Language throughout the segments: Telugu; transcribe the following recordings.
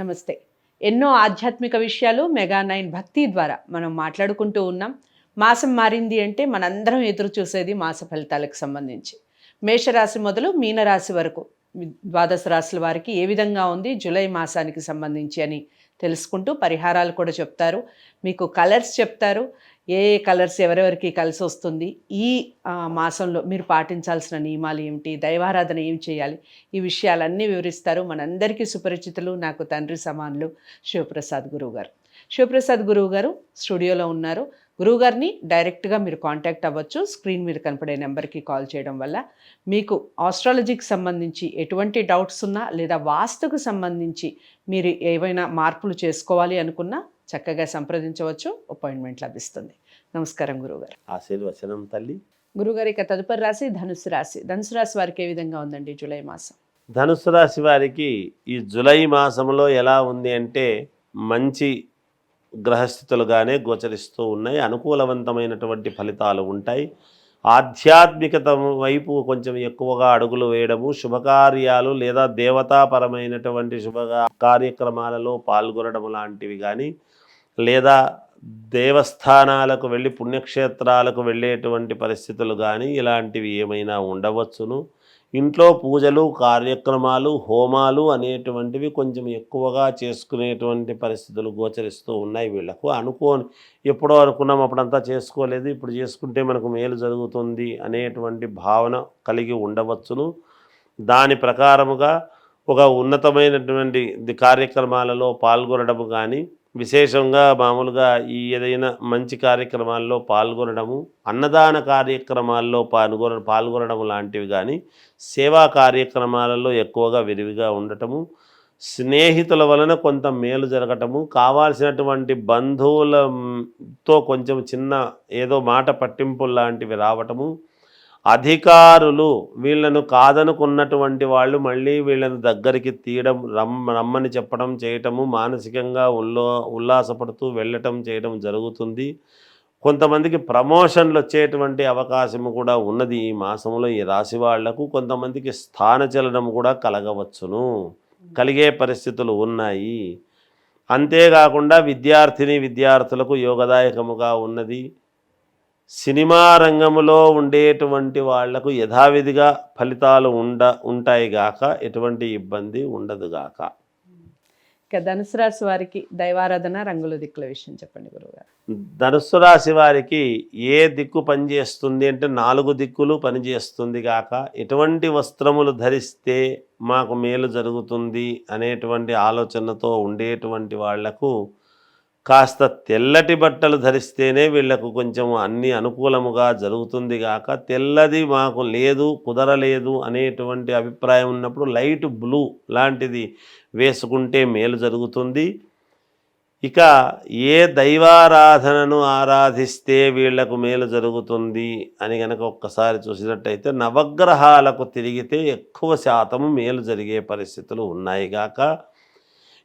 నమస్తే. ఎన్నో ఆధ్యాత్మిక విషయాలు మెగా9 భక్తి ద్వారా మనం మాట్లాడుకుంటూ ఉన్నాం. మాసం మారింది అంటే మనందరం ఎదురు చూసేది మాస ఫలితాలకు సంబంధించి. మేషరాశి మొదలు మీనరాశి వరకు ద్వాదశ రాశుల వారికి ఏ విధంగా ఉంది జూలై మాసానికి సంబంధించి అని తెలుసుకుంటూ పరిహారాలు కూడా చెప్తారు. మీకు కలర్స్ చెప్తారు. ఏ ఏ కలర్స్ ఎవరెవరికి కలిసి వస్తుంది, ఈ మాసంలో మీరు పాటించాల్సిన నియమాలు ఏమిటి, దైవారాధన ఏం చేయాలి, ఈ విషయాలన్నీ వివరిస్తారు. మనందరికీ సుపరిచితులు, నాకు తండ్రి సమానులు శివప్రసాద్ గురువు గారు. శివప్రసాద్ గురువు గారు స్టూడియోలో ఉన్నారు. గురువుగారిని డైరెక్ట్గా మీరు కాంటాక్ట్ అవ్వచ్చు. స్క్రీన్ మీద కనపడే నెంబర్కి కాల్ చేయడం వల్ల మీకు ఆస్ట్రాలజీకి సంబంధించి ఎటువంటి డౌట్స్ ఉన్నా లేదా వాస్తుకు సంబంధించి మీరు ఏవైనా మార్పులు చేసుకోవాలి అనుకున్నా చక్కగా సంప్రదించవచ్చు. అపాయింట్మెంట్ లభిస్తుంది. నమస్కారం గురువుగారు. ఆశీర్వచనం తల్లి. గురుగారు, ఇక తదుపరి రాశి ధనుసు రాశి. ధనుసు రాశి వారికి ఏ విధంగా ఉందండి జూలై మాసం? ధనుసు రాశి వారికి ఈ జూలై మాసంలో ఎలా ఉంది అంటే మంచి గ్రహస్థితులుగానే గోచరిస్తూ ఉన్నాయి. అనుకూలవంతమైనటువంటి ఫలితాలు ఉంటాయి. ఆధ్యాత్మికత వైపు కొంచెం ఎక్కువగా అడుగులు వేయడము, శుభకార్యాలు లేదా దేవతాపరమైనటువంటి కార్యక్రమాలలో పాల్గొనడం లాంటివి కానీ, లేదా దేవస్థానాలకు వెళ్ళి పుణ్యక్షేత్రాలకు వెళ్ళేటువంటి పరిస్థితులు కానీ ఇలాంటివి ఏమైనా ఉండవచ్చును. ఇంట్లో పూజలు, కార్యక్రమాలు, హోమాలు అనేటువంటివి కొంచెం ఎక్కువగా చేసుకునేటువంటి పరిస్థితులు గోచరిస్తూ ఉన్నాయి. వీళ్లకు ఎప్పుడో అనుకున్నాం అప్పుడంతా చేసుకోలేదు, ఇప్పుడు చేసుకుంటే మనకు మేలు జరుగుతుంది అనేటువంటి భావన కలిగి ఉండవచ్చును. దాని ప్రకారముగా ఒక ఉన్నతమైనటువంటి కార్యక్రమాలలో పాల్గొనడము కానీ, విశేషంగా మామూలుగా ఈ ఏదైనా మంచి కార్యక్రమాల్లో పాల్గొనడము, అన్నదాన కార్యక్రమాల్లో పాల్గొనడం లాంటివి కానీ, సేవా కార్యక్రమాలలో ఎక్కువగా విరివిగా ఉండటము, స్నేహితుల వలన కొంత మేలు జరగటము, కావాల్సినటువంటి బంధువులతో కొంచెం చిన్న ఏదో మాట పట్టింపులు లాంటివి రావటము, అధికారులు వీళ్ళను కాదనుకున్నటువంటి వాళ్ళు మళ్ళీ వీళ్ళని దగ్గరికి తీయడం, రమ్మని చెప్పడం చేయటము, మానసికంగా ఉల్లాసపడుతూ వెళ్ళటం చేయడం జరుగుతుంది. కొంతమందికి ప్రమోషన్లు వచ్చేటువంటి అవకాశము కూడా ఉన్నది ఈ మాసంలో ఈ రాశి వాళ్లకు. కొంతమందికి స్థానచలనం కూడా కలగవచ్చును, కలిగే పరిస్థితులు ఉన్నాయి. అంతేకాకుండా విద్యార్థులకు యోగదాయకముగా ఉన్నది. సినిమా రంగంలో ఉండేటువంటి వాళ్లకు యథావిధిగా ఫలితాలు ఉంటాయి గాక, ఎటువంటి ఇబ్బంది ఉండదు గాక. ఇక ధనుసు రాశి వారికి దైవారాధన, రంగుల దిక్కుల విషయం చెప్పండి గురువుగారు. ధనుసు రాశి వారికి ఏ దిక్కు పనిచేస్తుంది అంటే 4 దిక్కులు పనిచేస్తుంది గాక, ఎటువంటి వస్త్రములు ధరిస్తే మాకు మేలు జరుగుతుంది అనేటువంటి ఆలోచనతో ఉండేటువంటి వాళ్లకు కాస్త తెల్లటి బట్టలు ధరిస్తేనే వీళ్లకు కొంచెం అన్ని అనుకూలముగా జరుగుతుంది గాక, తెల్లది మాకు లేదు, కుదరలేదు అనేటువంటి అభిప్రాయం ఉన్నప్పుడు లైట్ బ్లూ లాంటిది వేసుకుంటే మేలు జరుగుతుంది. ఇక ఏ దైవారాధనను ఆరాధిస్తే వీళ్లకు మేలు జరుగుతుంది అని కనుక ఒక్కసారి చూసినట్టయితే నవగ్రహాలకు తిరిగితే ఎక్కువ శాతము మేలు జరిగే పరిస్థితులు ఉన్నాయి గాక,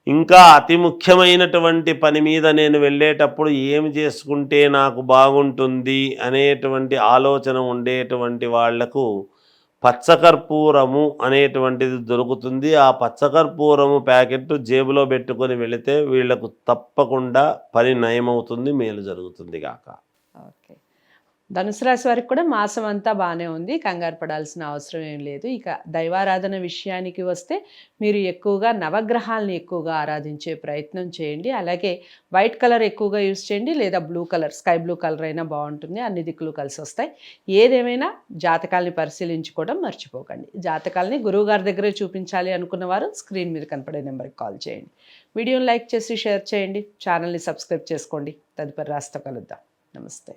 ఇంకా అతి ముఖ్యమైనటువంటి పని మీద నేను వెళ్ళేటప్పుడు ఏమి చేసుకుంటే నాకు బాగుంటుంది అనేటువంటి ఆలోచన ఉండేటువంటి వాళ్లకు పచ్చకర్పూరము అనేటువంటిది దొరుకుతుంది. ఆ పచ్చకర్పూరము ప్యాకెట్ జేబులో పెట్టుకొని వెళితే వీళ్లకు తప్పకుండా పని నయమవుతుంది, మేలు జరుగుతుంది గాక. ఓకే. ధనుసు రాశి వారికి కూడా మాసం అంతా బాగానే ఉంది, కంగారు పడాల్సిన అవసరం ఏం లేదు. ఇక దైవారాధన విషయానికి వస్తే మీరు ఎక్కువగా నవగ్రహాలని ఎక్కువగా ఆరాధించే ప్రయత్నం చేయండి. అలాగే వైట్ కలర్ ఎక్కువగా యూస్ చేయండి, లేదా blue colour, sky blue colour అయినా బాగుంటుంది. అన్ని దిక్కులు కలిసి వస్తాయి. ఏదేమైనా జాతకాలని పరిశీలించుకోవడం మర్చిపోకండి. జాతకాలని గురువుగారి దగ్గరే చూపించాలి అనుకున్న వారు స్క్రీన్ మీద కనపడే నెంబర్కి కాల్ చేయండి. వీడియోని లైక్ చేసి షేర్ చేయండి. ఛానల్ని సబ్స్క్రైబ్ చేసుకోండి. తదుపరి రాశితో కలుద్దాం. నమస్తే.